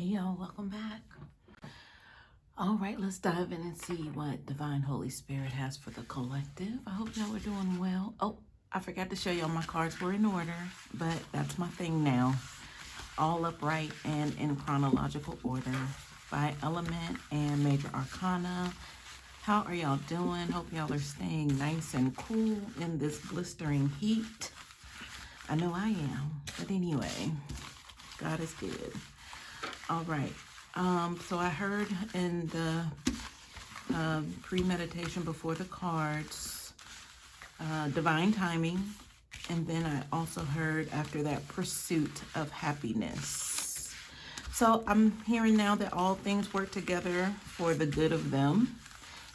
Hey y'all, welcome back. All right, let's dive in and see what Divine Holy Spirit has for the collective. I hope y'all are doing well. Oh, I forgot to show y'all my cards were in order, but that's my thing now. All upright and in chronological order by element and major arcana. How are y'all doing? Hope y'all are staying nice and cool in this blistering heat. I know I am, but anyway, God is good. All right. So I heard in the pre-meditation before the cards, divine timing. And then I also heard after that, pursuit of happiness. So I'm hearing now that all things work together for the good of them.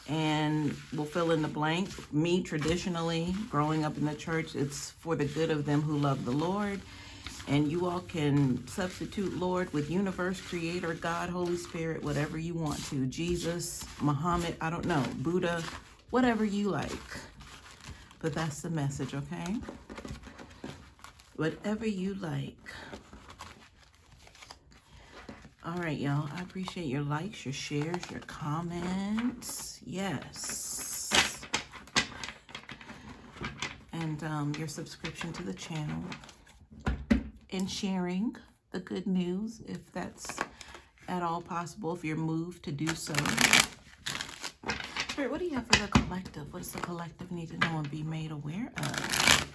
And we'll fill in the blank. Me, traditionally, growing up in the church, it's for the good of them who love the Lord. And you all can substitute Lord with universe, creator, God, Holy Spirit, whatever you want to. Jesus, Muhammad, I don't know, Buddha, whatever you like. But that's the message, okay? Whatever you like. All right, y'all. I appreciate your likes, your shares, your comments. Yes. And your subscription to the channel. And sharing the good news, if that's at all possible, if you're moved to do so. Spirit, what do you have for the collective? What does the collective need to know and be made aware of?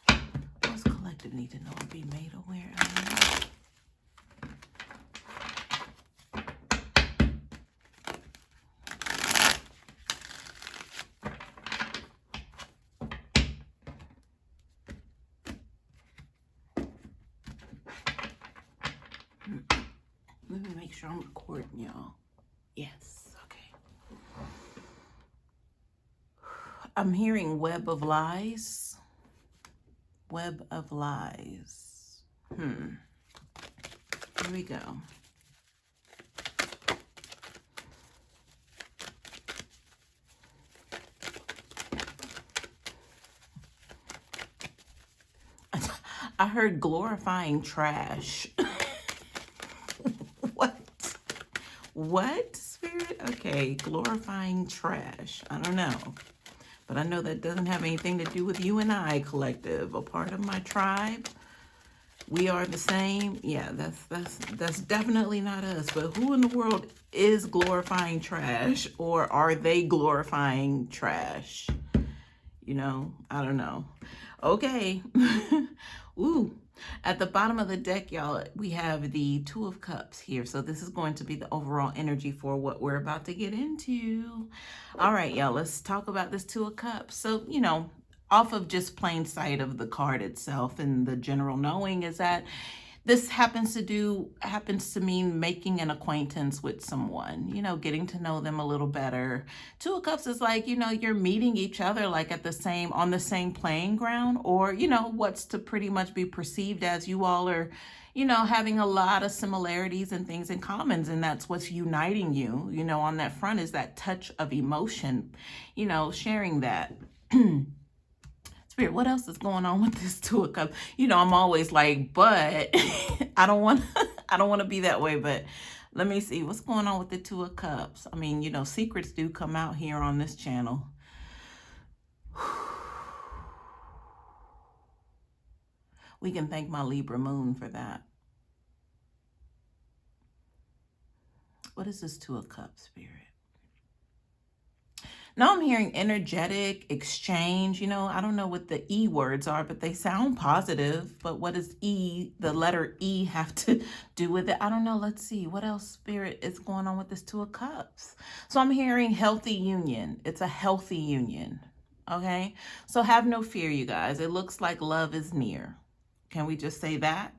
What does the collective need to know and be made aware of? Let me make sure I'm recording, y'all. Yes, okay. I'm hearing web of lies. Web of lies. Here we go. I heard glorifying trash. What, Spirit? Okay, glorifying trash. I don't know. But I know that doesn't have anything to do with you and I, collective. A part of my tribe. We are the same. Yeah, that's definitely not us. But who in the world is glorifying trash? Or are they glorifying trash? You know, I don't know. Okay. Ooh. At the bottom of the deck, y'all, we have the Two of Cups here. So this is going to be the overall energy for what we're about to get into. All right, y'all, let's talk about this Two of Cups. So, you know, off of just plain sight of the card itself and the general knowing is that this happens to mean making an acquaintance with someone, you know, getting to know them a little better. Two of Cups is like, you know, you're meeting each other like on the same playing ground, or, you know, what's to pretty much be perceived as you all are, you know, having a lot of similarities and things in common, and that's what's uniting you, you know, on that front is that touch of emotion, you know, sharing that. Spirit, what else is going on with this Two of Cups? You know, I'm always like, but I don't want to be that way. But let me see what's going on with the Two of Cups. I mean, you know, secrets do come out here on this channel. We can thank my Libra moon for that. What is this Two of Cups, Spirit? Now I'm hearing energetic exchange. You know, I don't know what the E words are, but they sound positive. But what does E, the letter E, have to do with it? I don't know. Let's see. What else, Spirit, is going on with this Two of Cups? So I'm hearing healthy union. It's a healthy union. Okay? So have no fear, you guys. It looks like love is near. Can we just say that?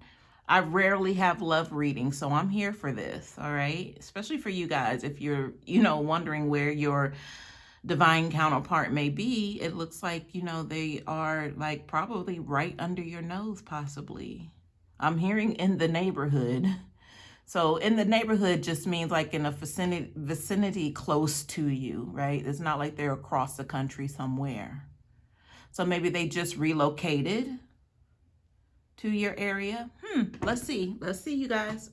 I rarely have love readings, so I'm here for this, all right? Especially for you guys. If you're, you know, wondering where your divine counterpart may be, it looks like, you know, they are like probably right under your nose, possibly. I'm hearing in the neighborhood. So in the neighborhood just means like in a vicinity close to you, right? It's not like they're across the country somewhere. So maybe they just relocated to your area. Let's see, you guys.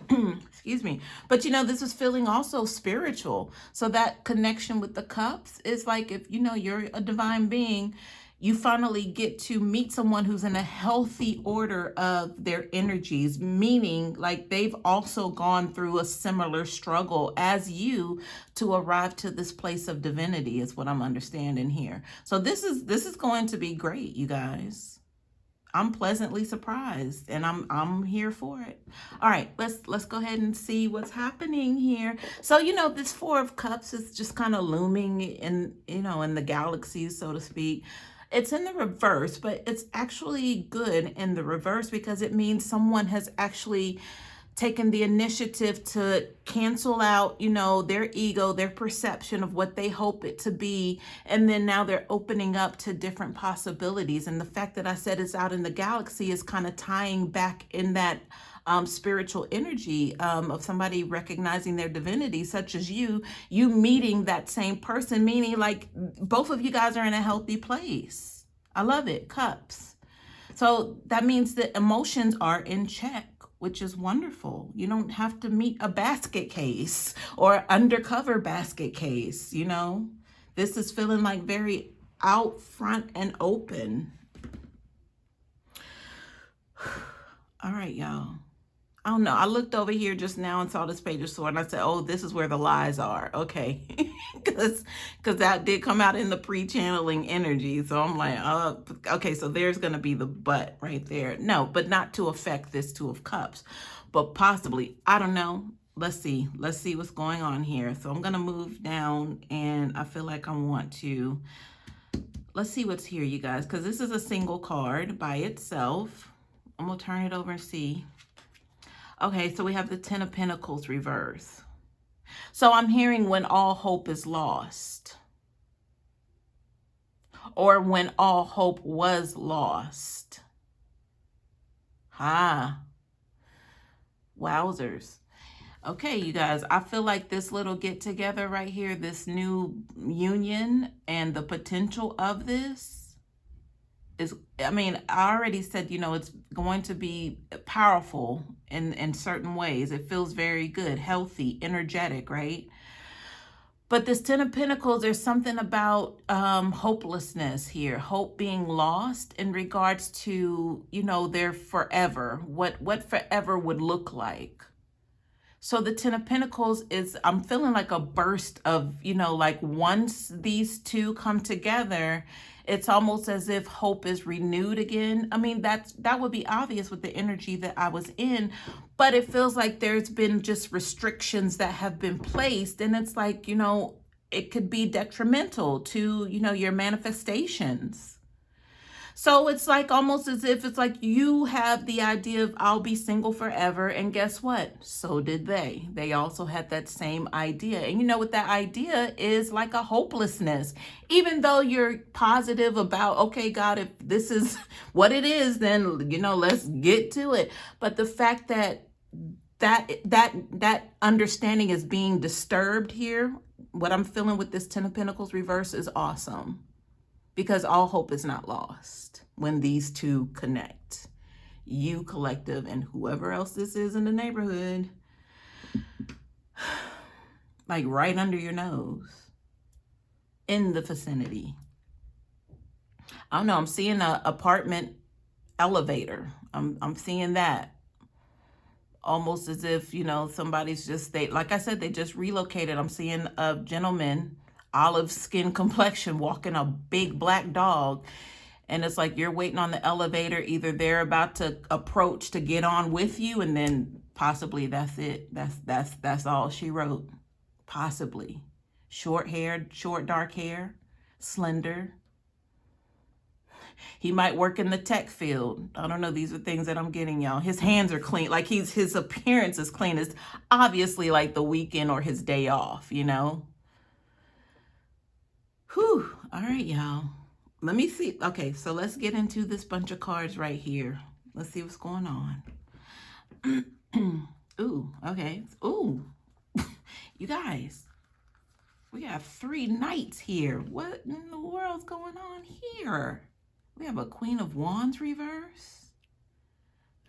Excuse me. But this is feeling also spiritual. So that connection with the cups is like, if you're a divine being, you finally get to meet someone who's in a healthy order of their energies, meaning like they've also gone through a similar struggle as you to arrive to this place of divinity, is what I'm understanding here. So this is going to be great, you guys. I'm pleasantly surprised, and I'm here for it. All right, let's go ahead and see what's happening here. So this Four of Cups is just kind of looming in in the galaxy, so to speak. It's in the reverse, but it's actually good in the reverse because it means someone has actually taken the initiative to cancel out, their ego, their perception of what they hope it to be. And then now they're opening up to different possibilities. And the fact that I said it's out in the galaxy is kind of tying back in that spiritual energy of somebody recognizing their divinity, such as you meeting that same person, meaning like both of you guys are in a healthy place. I love it. Cups. So that means that emotions are in check, which is wonderful. You don't have to meet a basket case or undercover basket case, This is feeling like very out front and open. All right, y'all. I don't know. I looked over here just now and saw this Page of Swords, and I said, oh, this is where the lies are. Okay. Because that did come out in the pre-channeling energy. So I'm like, okay, so there's going to be the but right there. No, but not to affect this Two of Cups. But possibly, I don't know. Let's see. Let's see what's going on here. So I'm going to move down, and I feel like I want to. Let's see what's here, you guys, because this is a single card by itself. I'm going to turn it over and see. Okay, so we have the Ten of Pentacles reverse. So I'm hearing when all hope is lost. Or when all hope was lost. Wowzers. Okay, you guys, I feel like this little get together right here, this new union and the potential of this is, I mean, I already said, it's going to be powerful in certain ways. It feels very good, healthy, energetic, right? But this Ten of Pentacles, there's something about hopelessness here, hope being lost in regards to, their forever, what forever would look like. So the Ten of Pentacles is, I'm feeling like a burst of, like once these two come together, it's almost as if hope is renewed again. I mean, that would be obvious with the energy that I was in, but it feels like there's been just restrictions that have been placed. And it's like, it could be detrimental to, your manifestations. So it's like almost as if it's like you have the idea of I'll be single forever. And guess what? So did they. They also had that same idea. And what that idea is, like a hopelessness. Even though you're positive about, okay, God, if this is what it is, then, let's get to it. But the fact that understanding is being disturbed here, what I'm feeling with this Ten of Pentacles reverse is awesome. Because all hope is not lost when these two connect. You, collective, and whoever else this is in the neighborhood. Like right under your nose. In the vicinity. I don't know. I'm seeing an apartment elevator. I'm seeing that. Almost as if, somebody's just, like I said, they just relocated. I'm seeing a gentleman, olive skin complexion, walking a big black dog, and it's like you're waiting on the elevator. Either they're about to approach to get on with you, and then possibly that's it. That's all she wrote. Possibly. Short dark hair, slender. He might work in the tech field. I don't know. These are things that I'm getting, y'all. His hands are clean. Like his appearance is clean. It's obviously like the weekend or his day off, Whew. All right, y'all. Let me see. Okay, so let's get into this bunch of cards right here. Let's see what's going on. Ooh, okay. Ooh. You guys, we got 3 knights here. What in the world's going on here? We have a Queen of Wands reverse.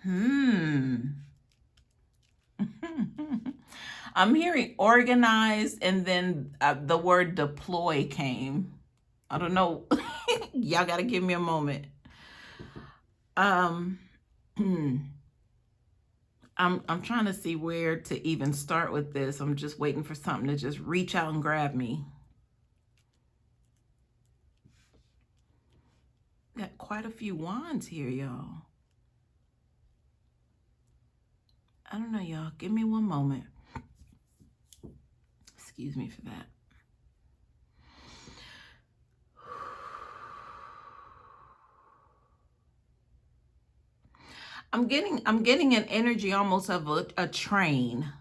I'm hearing organized, and then the word deploy came. I don't know. Y'all got to give me a moment. I'm trying to see where to even start with this. I'm just waiting for something to just reach out and grab me. Got quite a few wands here, y'all. I don't know, y'all. Give me one moment. Excuse me for that. I'm getting an energy almost of a train.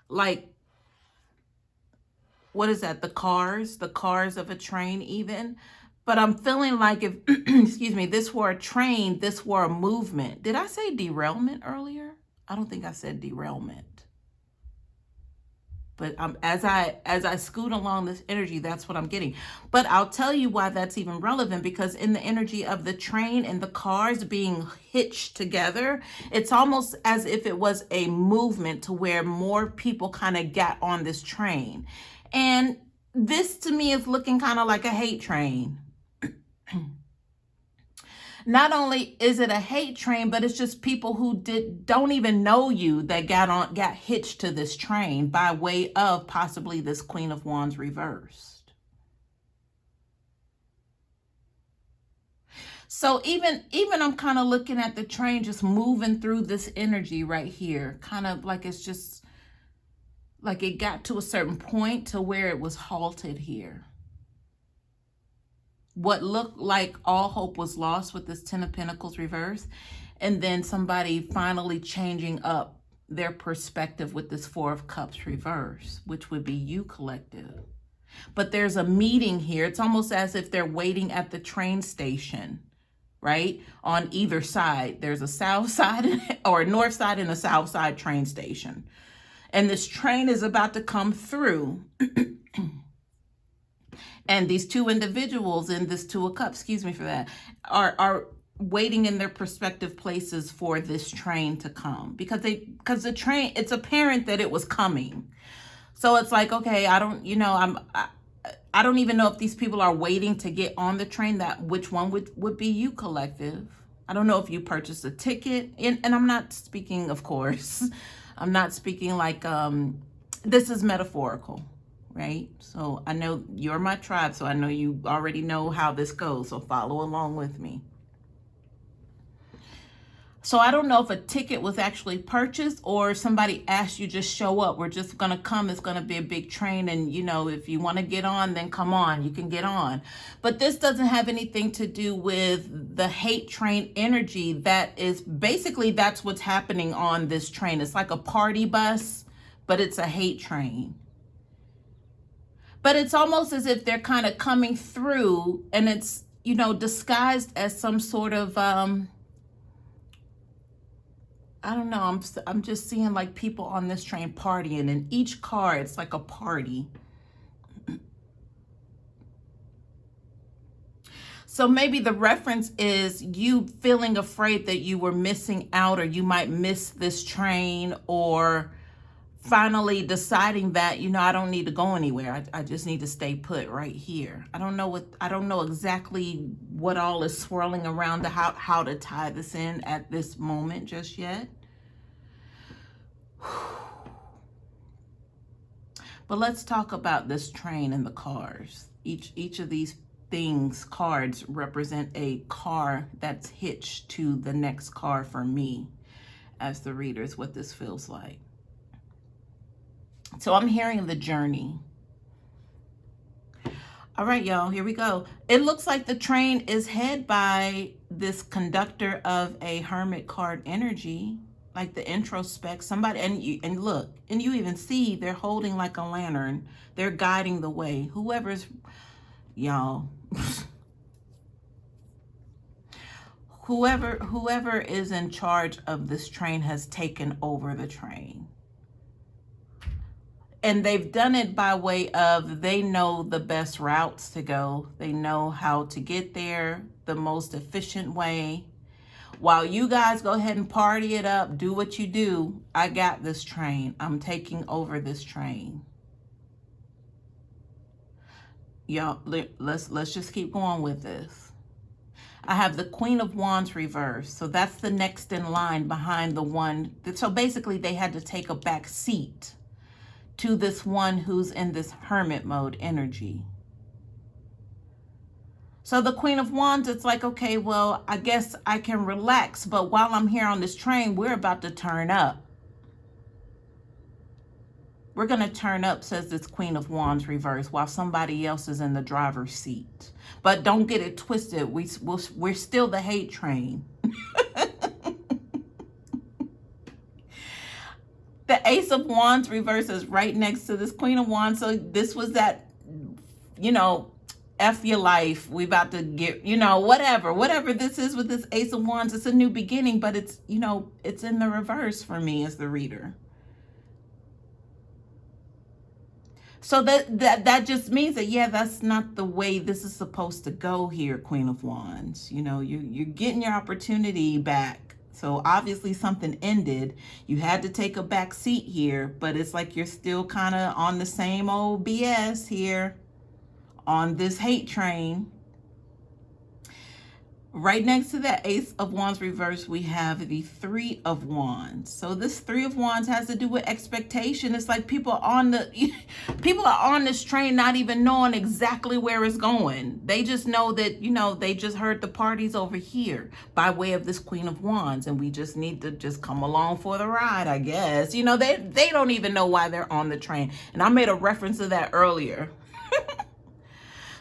Like, what is that? The cars of a train even. But I'm feeling like if, excuse me, this were a train, this were a movement. Did I say derailment earlier? I don't think I said derailment. But as I scoot along this energy, that's what I'm getting. But I'll tell you why that's even relevant, because in the energy of the train and the cars being hitched together, it's almost as if it was a movement to where more people kind of got on this train. And this to me is looking kind of like a hate train. Not only is it a hate train, but it's just people who don't even know you that got hitched to this train by way of possibly this Queen of Wands reversed. So even I'm kind of looking at the train just moving through this energy right here, kind of like it's just like it got to a certain point to where it was halted here. What looked like all hope was lost with this Ten of Pentacles reverse, and then somebody finally changing up their perspective with this Four of Cups reverse, which would be you, collective. But there's a meeting here. It's almost as if they're waiting at the train station, right? On either side, there's a south side or a north side and a south side train station. And this train is about to come through. And these two individuals in this Two of Cups, excuse me for that, are waiting in their prospective places for this train to come, because the train, it's apparent that it was coming. So it's like, okay, I don't even know if these people are waiting to get on the train, which one would be you, collective. I don't know if you purchased a ticket, and I'm not speaking, of course, I'm not speaking like this is metaphorical. Right? So I know you're my tribe, so I know you already know how this goes, so follow along with me. So I don't know if a ticket was actually purchased or somebody asked you just show up. We're just going to come. It's going to be a big train, and if you want to get on, then come on. You can get on. But this doesn't have anything to do with the hate train energy. That is basically, that's what's happening on this train. It's like a party bus, but it's a hate train. But it's almost as if they're kind of coming through, and it's, disguised as some sort of, I don't know, I'm just seeing like people on this train partying, and each car, it's like a party. So maybe the reference is you feeling afraid that you were missing out, or you might miss this train, or finally deciding that, I don't need to go anywhere. I just need to stay put right here. I don't know exactly what all is swirling around how to tie this in at this moment just yet. But let's talk about this train and the cars. Each of these cards represent a car that's hitched to the next car for me as the reader, is what this feels like. So I'm hearing the journey. All right, y'all, here we go. It looks like the train is head by this conductor of a hermit card energy, like the introspect, somebody, and look, and you even see they're holding like a lantern. They're guiding the way. Whoever's, y'all, whoever is in charge of this train has taken over the train. And they've done it by way of, they know the best routes to go. They know how to get there the most efficient way. While you guys go ahead and party it up, do what you do, I got this train. I'm taking over this train. Y'all, let's just keep going with this. I have the Queen of Wands reversed. So that's the next in line behind the one. So basically they had to take a back seat to this one who's in this hermit mode energy. So the Queen of Wands, it's like, okay, well, I guess I can relax. But while I'm here on this train, we're about to turn up. We're going to turn up, says this Queen of Wands reverse, while somebody else is in the driver's seat. But don't get it twisted. We're still the hate train. The Ace of Wands reverse is right next to this Queen of Wands. So this was that, you know, F your life. We about to get, you know, whatever this is with this Ace of Wands. It's a new beginning, but it's, you know, it's in the reverse for me as the reader. So that just means that, yeah, that's not the way this is supposed to go here, Queen of Wands. You know, you're getting your opportunity back. So obviously something ended. You had to take a back seat here, but it's like you're still kind of on the same old BS here on this hate train. Right next to that Ace of Wands reverse, we have the Three of Wands. So this Three of Wands has to do with expectation. It's like people are on this train not even knowing exactly where it's going. They just know that, you know, they just heard the party's over here by way of this Queen of Wands, and we just need to just come along for the ride, I guess. You know, they don't even know why they're on the train. And I made a reference to that earlier.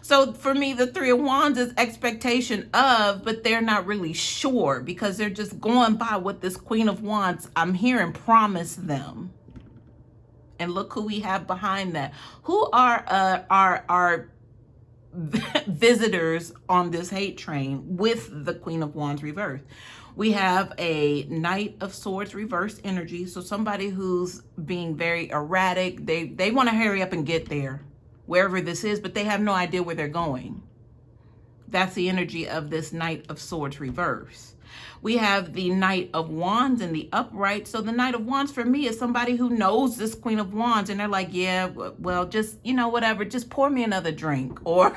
So for me, the Three of Wands is expectation of, but they're not really sure because they're just going by what this Queen of Wands, I'm hearing, promise them. And look who we have behind that. Who are our visitors on this hate train with the Queen of Wands reversed? We have a Knight of Swords reverse energy. So somebody who's being very erratic. They want to hurry up and get there, wherever this is, but they have no idea where they're going. That's the energy of this Knight of Swords reverse. We have the Knight of Wands in the upright. So the Knight of Wands for me is somebody who knows this Queen of Wands and they're like, yeah, well, just, you know, whatever, just pour me another drink, or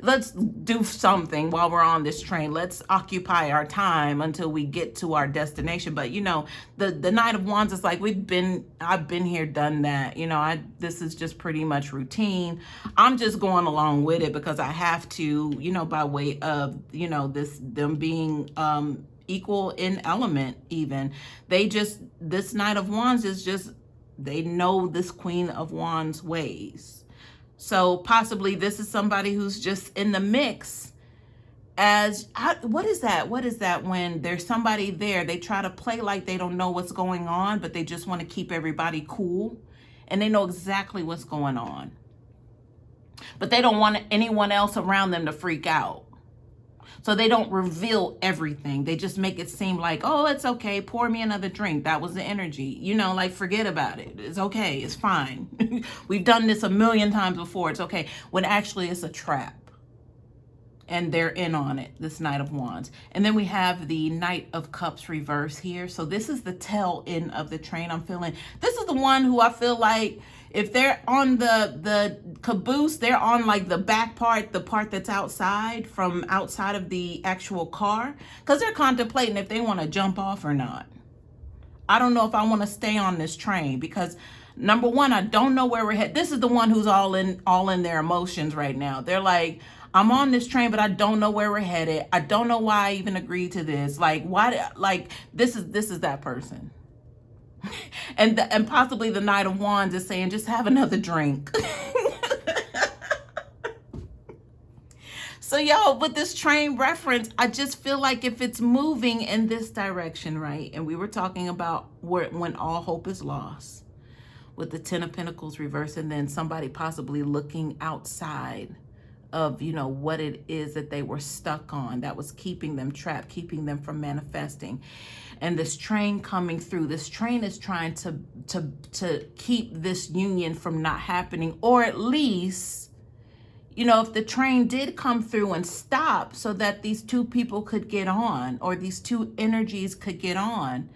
let's do something while we're on this train. Let's occupy our time until we get to our destination. But, you know, the Knight of Wands is like, I've been here, done that. You know, this is just pretty much routine. I'm just going along with it because I have to, you know, by way of, you know, them being, equal in element even. This Knight of Wands is just, they know this Queen of Wands ways. So possibly this is somebody who's just in the mix as, what is that? What is that when there's somebody there, they try to play like they don't know what's going on, but they just want to keep everybody cool and they know exactly what's going on. But they don't want anyone else around them to freak out. So they don't reveal everything. They just make it seem like, oh, it's okay. Pour me another drink. That was the energy. You know, like, forget about it. It's okay. It's fine. We've done this a million times before. It's okay. When actually it's a trap. And they're in on it, this Knight of Wands. And then we have the Knight of Cups reverse here. So this is the tail end of the train I'm feeling. This is the one who I feel like, if they're on the caboose, they're on like the back part, the part that's outside, from outside of the actual car, because they're contemplating if they want to jump off or not. I don't know if I want to stay on this train because, number one, I don't know where we're headed. This is the one who's all in their emotions right now. They're like, I'm on this train, but I don't know where we're headed. I don't know why I even agreed to this. Like, why? Like, this is that person. And possibly the Knight of Wands is saying, just have another drink. So y'all, with this train reference, I just feel like if it's moving in this direction, right? And we were talking about when all hope is lost with the Ten of Pentacles reverse, and then somebody possibly looking outside of, you know, what it is that they were stuck on that was keeping them trapped, keeping them from manifesting. And this train coming through, this train is trying to keep this union from not happening, or at least, you know, if the train did come through and stop so that these two people could get on, or these two energies could get on,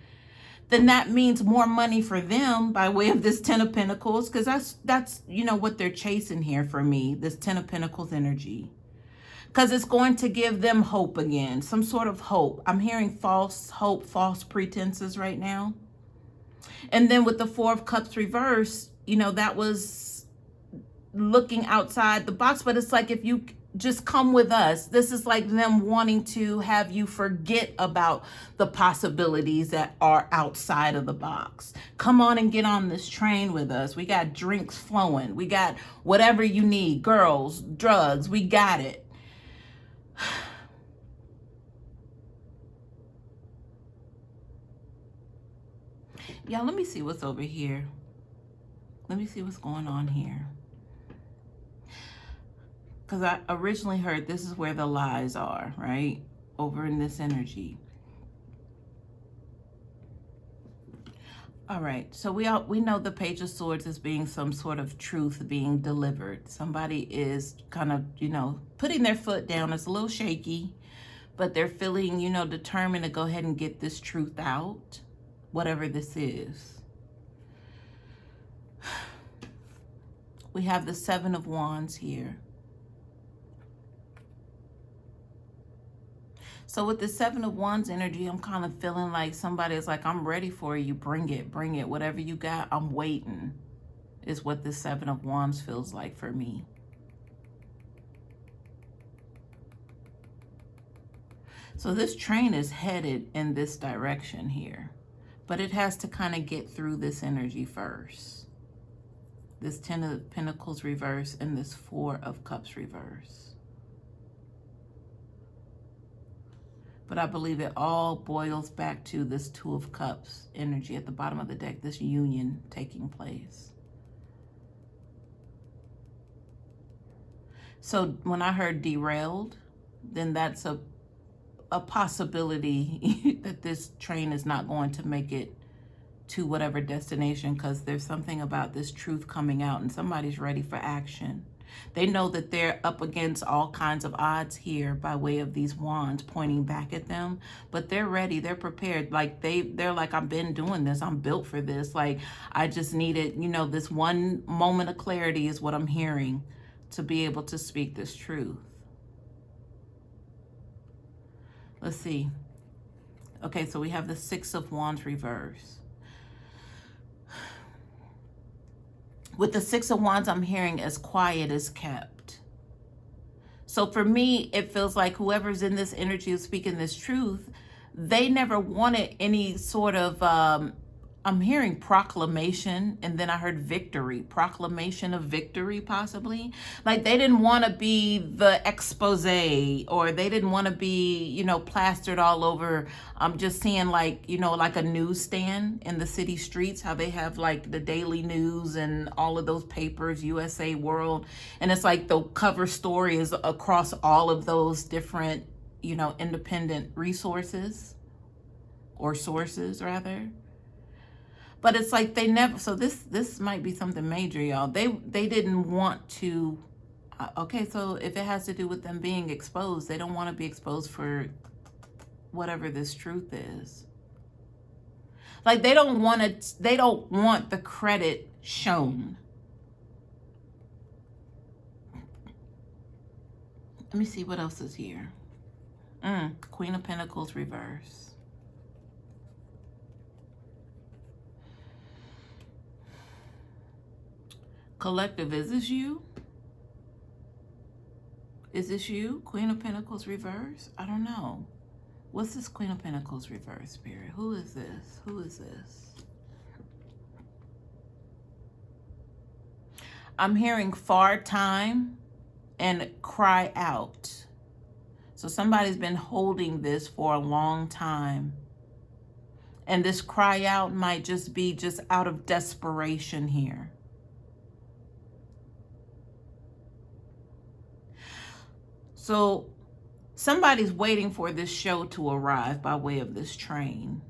then that means more money for them by way of this Ten of Pentacles, because that's you know what they're chasing here for me, this Ten of Pentacles energy. Because it's going to give them hope again, some sort of hope. I'm hearing false hope, false pretenses right now. And then with the Four of Cups reverse, you know, that was looking outside the box. But it's like, if you just come with us, this is like them wanting to have you forget about the possibilities that are outside of the box. Come on and get on this train with us. We got drinks flowing. We got whatever you need, girls, drugs, we got it. Yeah, let me see what's over here. Let me see what's going on here. Because I originally heard this is where the lies are, right? Over in this energy. All right, so we know the Page of Swords as being some sort of truth being delivered. Somebody is kind of, you know, putting their foot down. It's a little shaky, but they're feeling, you know, determined to go ahead and get this truth out, whatever this is. We have the Seven of Wands here. So with the Seven of Wands energy, I'm kind of feeling like somebody is like, I'm ready for you. Bring it, bring it. Whatever you got, I'm waiting, is what the Seven of Wands feels like for me. So this train is headed in this direction here, but it has to kind of get through this energy first. This Ten of Pentacles reverse and this Four of Cups reverse. But I believe it all boils back to this Two of Cups energy at the bottom of the deck, this union taking place. So when I heard derailed, then that's a possibility that this train is not going to make it to whatever destination, because there's something about this truth coming out and somebody's ready for action. They know that they're up against all kinds of odds here by way of these wands pointing back at them, but they're ready, they're prepared. Like they're like, I've been doing this, I'm built for this. Like, I just needed, you know, this one moment of clarity is what I'm hearing to be able to speak this truth. Let's see. Okay, so we have the Six of Wands reverse. With the Six of Wands, I'm hearing as quiet as kept. So for me, it feels like whoever's in this energy of speaking this truth, they never wanted any sort of, I'm hearing proclamation, and then I heard victory, proclamation of victory possibly. Like they didn't want to be the expose, or they didn't want to be, you know, plastered all over. I'm just seeing like, you know, like a newsstand in the city streets, how they have like the daily news and all of those papers, USA, World. And it's like the cover story is across all of those different, you know, independent resources or sources rather. But it's like they never, so this might be something major, y'all. They didn't want to, okay, so if it has to do with them being exposed, they don't want to be exposed for whatever this truth is. Like they don't want the credit shown. Let me see what else is here. Queen of Pentacles reverse. Collective, is this you? Is this you? Queen of Pentacles reverse? I don't know. What's this Queen of Pentacles reverse, Spirit? Who is this? Who is this? I'm hearing far time and cry out. So somebody's been holding this for a long time. And this cry out might just be just out of desperation here. So somebody's waiting for this show to arrive by way of this train.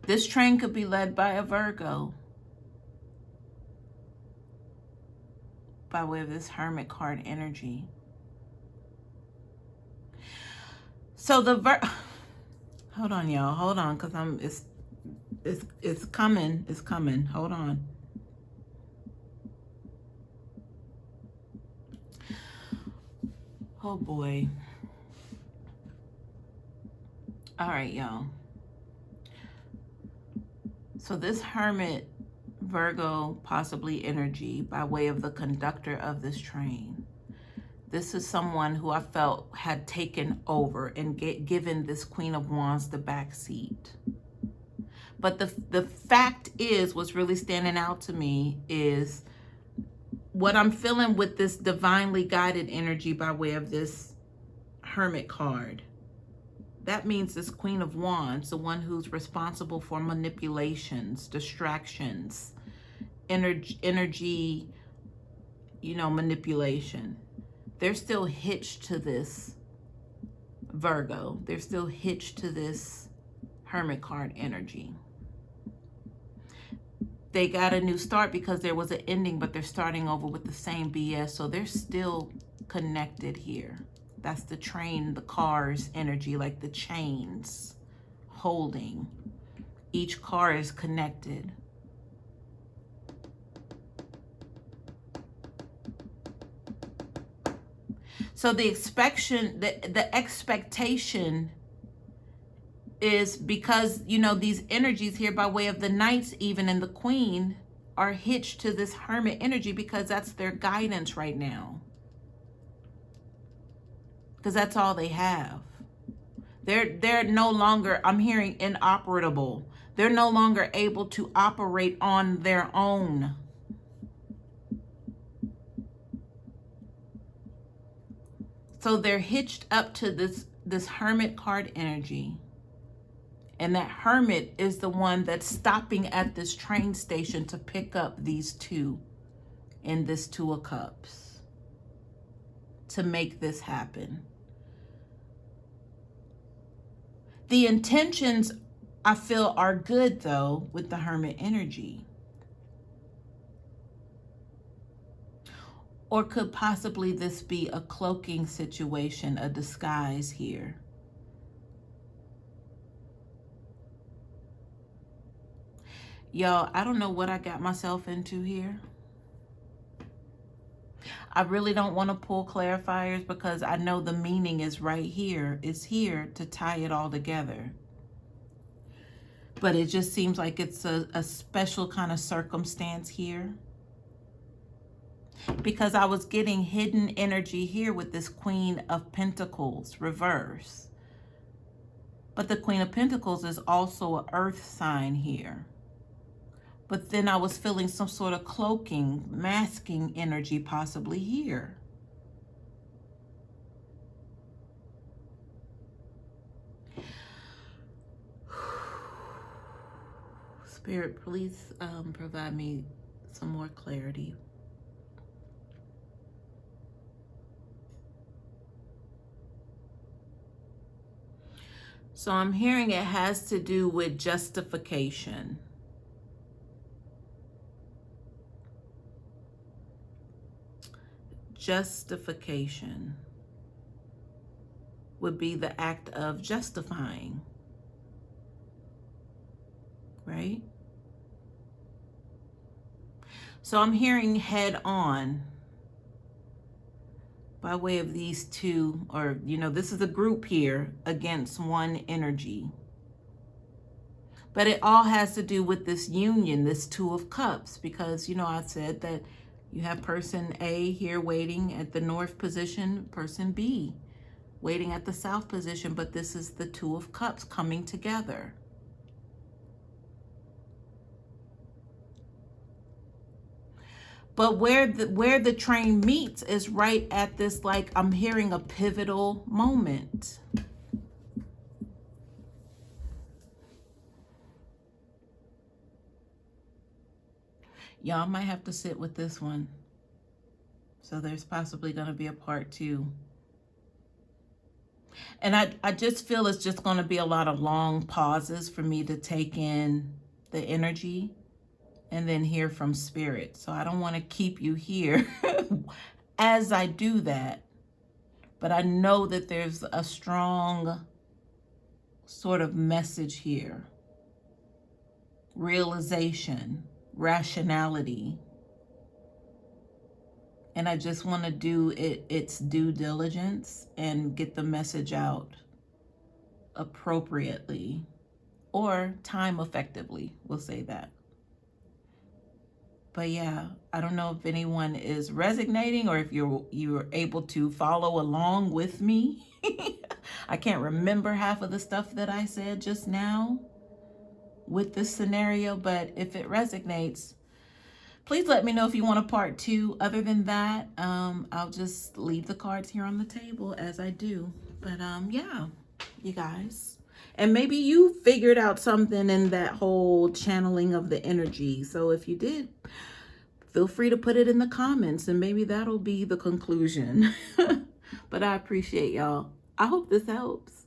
This train could be led by a Virgo. by way of this Hermit card energy. So hold on, y'all. Hold on, because it's coming. It's coming. Hold on. Oh boy. All right, y'all. So this Hermit, Virgo, possibly energy by way of the conductor of this train. This is someone who I felt had taken over and given this Queen of Wands the back seat. But the fact is, what's really standing out to me is what I'm feeling with this divinely guided energy by way of this Hermit card. That means this Queen of Wands, the one who's responsible for manipulations, distractions, energy, manipulation. They're still hitched to this Virgo. They're still hitched to this Hermit card energy. They got a new start because there was an ending, but they're starting over with the same BS. So they're still connected here. That's the train, the cars energy, like the chains holding. Each car is connected. So the expectation is because, these energies here by way of the Knights even and the Queen are hitched to this Hermit energy because that's their guidance right now. Because that's all they have. They're no longer, I'm hearing, inoperable. They're no longer able to operate on their own. So they're hitched up to this Hermit card energy. And that Hermit is the one that's stopping at this train station to pick up these two in this Two of Cups to make this happen. The intentions, I feel, are good, though, with the Hermit energy. Or could possibly this be a cloaking situation, a disguise here? Y'all, I don't know what I got myself into here. I really don't want to pull clarifiers because I know the meaning is right here. It's here to tie it all together. But it just seems like it's a special kind of circumstance here. Because I was getting hidden energy here with this Queen of Pentacles reverse. But the Queen of Pentacles is also an earth sign here. But then I was feeling some sort of cloaking, masking energy possibly here. Spirit, please provide me some more clarity. So I'm hearing it has to do with justification. Justification would be the act of justifying, right? So I'm hearing head on by way of these two, or, this is a group here against one energy. But it all has to do with this union, this Two of Cups, because, I said that you have person A here waiting at the north position, person B waiting at the south position, but this is the Two of Cups coming together. But where the train meets is right at this, like, I'm hearing a pivotal moment. Y'all might have to sit with this one. So there's possibly going to be a part 2. And I just feel it's just going to be a lot of long pauses for me to take in the energy. and then hear from Spirit. So I don't want to keep you here as I do that. But I know that there's a strong sort of message here. Realization, rationality. And I just want to do its due diligence and get the message out appropriately, or time effectively, we'll say that. But yeah, I don't know if anyone is resonating or if you're able to follow along with me. I can't remember half of the stuff that I said just now with this scenario, but if it resonates, please let me know if you want a part 2. Other than that, I'll just leave the cards here on the table as I do. But yeah, you guys. And maybe you figured out something in that whole channeling of the energy. So if you did, feel free to put it in the comments and maybe that'll be the conclusion. But I appreciate y'all. I hope this helps.